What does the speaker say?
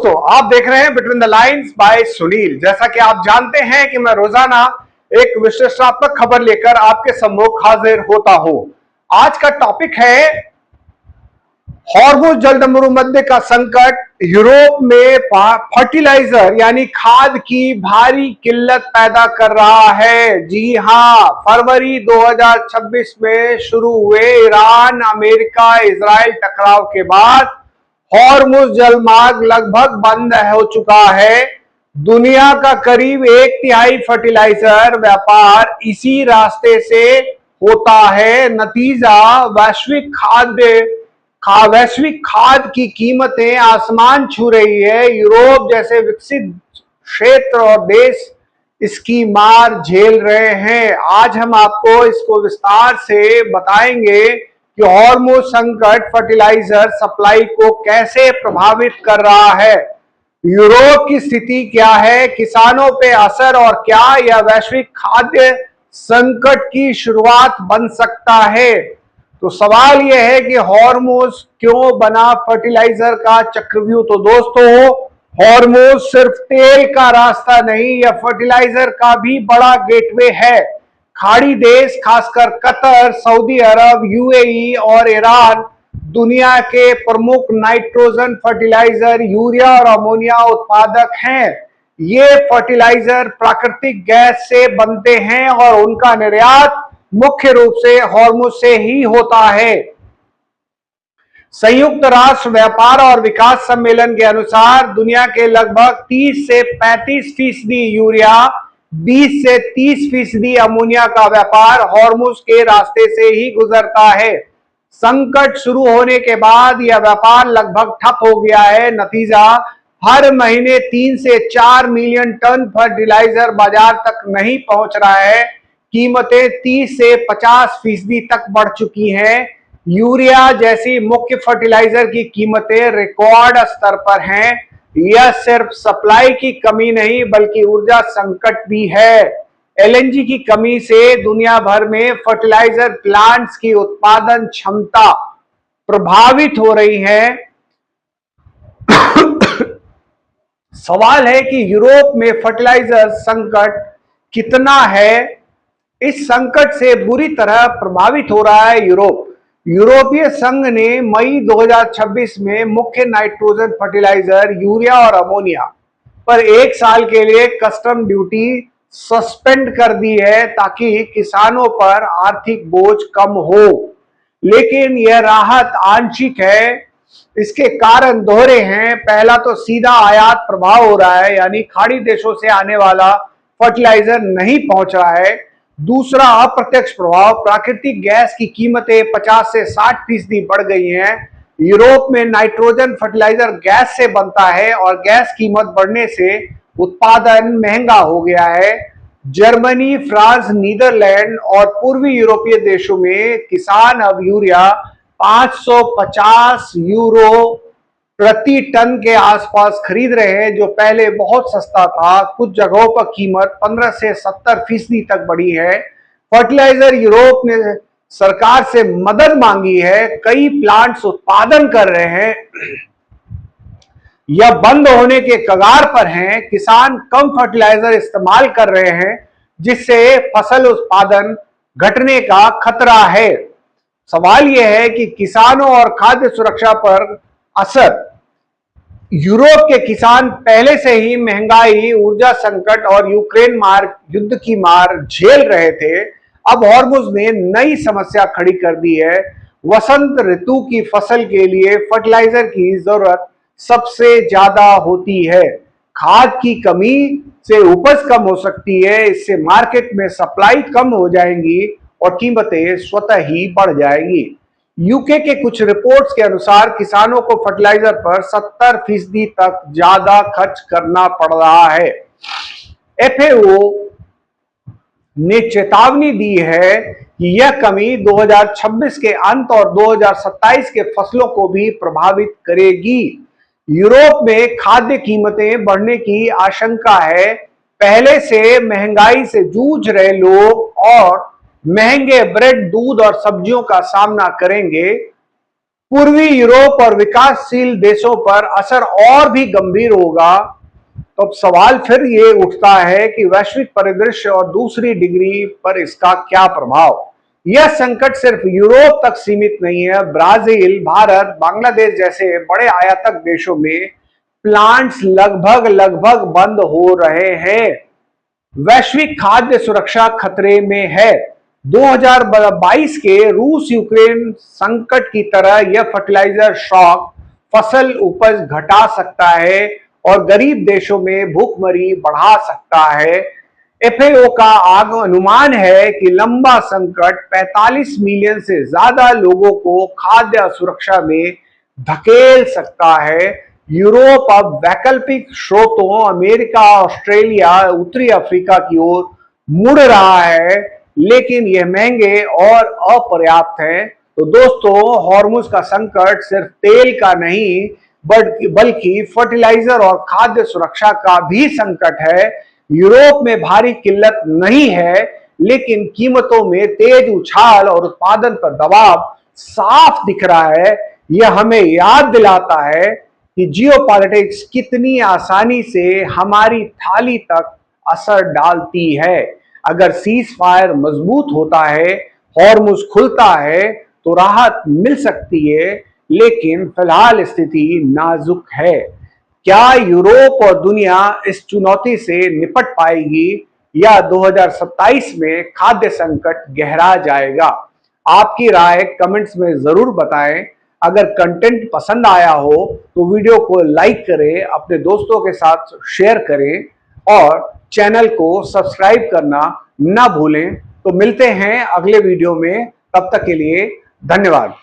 दोस्तों, आप देख रहे हैं between the lines by Sunil. जैसा कि आप जानते हैं कि मैं रोजाना एक विश्लेषणात्मक खबर लेकर आपके सम्मुख हाजिर होता हूं। आज का टॉपिक है हॉर्मुज़ जलसंधि का संकट। यूरोप में फर्टिलाइजर यानी खाद की भारी किल्लत पैदा कर रहा है। जी हां, फरवरी 2026 में शुरू हुए ईरान अमेरिका इजराइल टकराव के बाद हॉर्मुज़ जलमार्ग लगभग बंद हो चुका है। दुनिया का करीब 1/3 फर्टिलाइजर व्यापार इसी रास्ते से होता है। नतीजा वैश्विक खाद की कीमतें आसमान छू रही है। यूरोप जैसे विकसित क्षेत्र और देश इसकी मार झेल रहे हैं। आज हम आपको इसको विस्तार से बताएंगे कि हॉर्मुज़ संकट फर्टिलाइजर सप्लाई को कैसे प्रभावित कर रहा है, यूरोप की स्थिति क्या है, किसानों पे असर और क्या यह वैश्विक खाद्य संकट की शुरुआत बन सकता है। तो सवाल यह है कि हॉर्मुज़ क्यों बना फर्टिलाइजर का चक्रव्यूह। तो दोस्तों, हॉर्मुज़ सिर्फ तेल का रास्ता नहीं, यह फर्टिलाइजर का भी बड़ा गेटवे है। खाड़ी देश खासकर कतर, सऊदी अरब, यूएई और ईरान दुनिया के प्रमुख नाइट्रोजन फर्टिलाइजर, यूरिया और अमोनिया उत्पादक हैं। ये फर्टिलाइजर प्राकृतिक गैस से बनते हैं और उनका निर्यात मुख्य रूप से हॉर्मुज़ से ही होता है। संयुक्त राष्ट्र व्यापार और विकास सम्मेलन के अनुसार दुनिया के लगभग 30 से 35% यूरिया, 20 से 30% अमोनिया का व्यापार हॉर्मुज़ के रास्ते से ही गुजरता है। संकट शुरू होने के बाद यह व्यापार लगभग ठप हो गया है। नतीजा, हर महीने 3 से 4 मिलियन टन फर्टिलाइजर बाजार तक नहीं पहुंच रहा है। कीमतें 30 से 50% तक बढ़ चुकी हैं। यूरिया जैसी मुख्य फर्टिलाइजर की कीमतें रिकॉर्ड स्तर पर हैं। यह सिर्फ सप्लाई की कमी नहीं बल्कि ऊर्जा संकट भी है। एलएनजी की कमी से दुनिया भर में फर्टिलाइजर प्लांट्स की उत्पादन क्षमता प्रभावित हो रही है। सवाल है कि यूरोप में फर्टिलाइजर संकट कितना है। इस संकट से बुरी तरह प्रभावित हो रहा है यूरोप। यूरोपीय संघ ने मई 2026 में मुख्य नाइट्रोजन फर्टिलाइजर यूरिया और अमोनिया पर 1 साल के लिए कस्टम ड्यूटी सस्पेंड कर दी है ताकि किसानों पर आर्थिक बोझ कम हो। लेकिन यह राहत आंशिक है। इसके कारण दोहरे हैं। पहला तो सीधा आयात प्रभाव हो रहा है, यानी खाड़ी देशों से आने वाला फर्टिलाइजर नहीं पहुंच रहा है। दूसरा अप्रत्यक्ष प्रभाव, प्राकृतिक गैस की कीमतें 50 से 60% बढ़ गई हैं। यूरोप में नाइट्रोजन फर्टिलाइजर गैस से बनता है और गैस कीमत बढ़ने से उत्पादन महंगा हो गया है। जर्मनी, फ्रांस, नीदरलैंड और पूर्वी यूरोपीय देशों में किसान अब यूरिया 550 यूरो प्रति टन के आसपास खरीद रहे हैं, जो पहले बहुत सस्ता था। कुछ जगहों पर कीमत 15 से 70% तक बढ़ी है। फर्टिलाइजर यूरोप ने सरकार से मदद मांगी है। कई प्लांट्स उत्पादन कर रहे हैं या बंद होने के कगार पर हैं। किसान कम फर्टिलाइजर इस्तेमाल कर रहे हैं, जिससे फसल उत्पादन घटने का खतरा है। सवाल यह है कि किसानों और खाद्य सुरक्षा पर असर। यूरोप के किसान पहले से ही महंगाई, ऊर्जा संकट और यूक्रेन युद्ध की मार झेल रहे थे। अब हॉर्मुज़ ने नई समस्या खड़ी कर दी है। वसंत ऋतु की फसल के लिए फर्टिलाइजर की जरूरत सबसे ज्यादा होती है। खाद की कमी से उपज कम हो सकती है। इससे मार्केट में सप्लाई कम हो जाएंगी और कीमतें स्वतः ही बढ़ जाएंगी। यूके के कुछ रिपोर्ट्स के अनुसार किसानों को फर्टिलाइजर पर 70% तक ज्यादा खर्च करना पड़ रहा है। एफएओ ने चेतावनी दी है कि यह कमी 2026 के अंत और 2027 के फसलों को भी प्रभावित करेगी। यूरोप में खाद्य कीमतें बढ़ने की आशंका है। पहले से महंगाई से जूझ रहे लोग और महंगे ब्रेड, दूध और सब्जियों का सामना करेंगे। पूर्वी यूरोप और विकासशील देशों पर असर और भी गंभीर होगा। तो अब सवाल फिर ये उठता है कि वैश्विक परिदृश्य और दूसरी डिग्री पर इसका क्या प्रभाव। यह संकट सिर्फ यूरोप तक सीमित नहीं है। ब्राजील, भारत, बांग्लादेश जैसे बड़े आयातक देशों में प्लांट्स लगभग बंद हो रहे हैं। वैश्विक खाद्य सुरक्षा खतरे में है। 2022 के रूस यूक्रेन संकट की तरह यह फर्टिलाइजर शॉक फसल उपज घटा सकता है और गरीब देशों में भूखमरी बढ़ा सकता है। एफएओ का अनुमान है कि लंबा संकट 45 मिलियन से ज्यादा लोगों को खाद्य असुरक्षा में धकेल सकता है। यूरोप अब वैकल्पिक स्रोतों अमेरिका, ऑस्ट्रेलिया, उत्तरी अफ्रीका की ओर मुड़ रहा है, लेकिन यह महंगे और अपर्याप्त है। तो दोस्तों, हॉर्मुज का संकट सिर्फ तेल का नहीं बल्कि फर्टिलाइजर और खाद्य सुरक्षा का भी संकट है। यूरोप में भारी किल्लत नहीं है, लेकिन कीमतों में तेज उछाल और उत्पादन पर दबाव साफ दिख रहा है। यह हमें याद दिलाता है कि जियोपॉलिटिक्स कितनी आसानी से हमारी थाली तक असर डालती है। अगर सीज फायर मजबूत होता है, हॉर्मुज खुलता है, तो राहत मिल सकती है, लेकिन फिलहाल स्थिति नाजुक है। क्या यूरोप और दुनिया इस चुनौती से निपट पाएगी या 2027 में खाद्य संकट गहरा जाएगा? आपकी राय कमेंट्स में जरूर बताएं। अगर कंटेंट पसंद आया हो तो वीडियो को लाइक करें, अपने दोस्तों के साथ शेयर करें और चैनल को सब्सक्राइब करना ना भूलें। तो मिलते हैं अगले वीडियो में, तब तक के लिए धन्यवाद।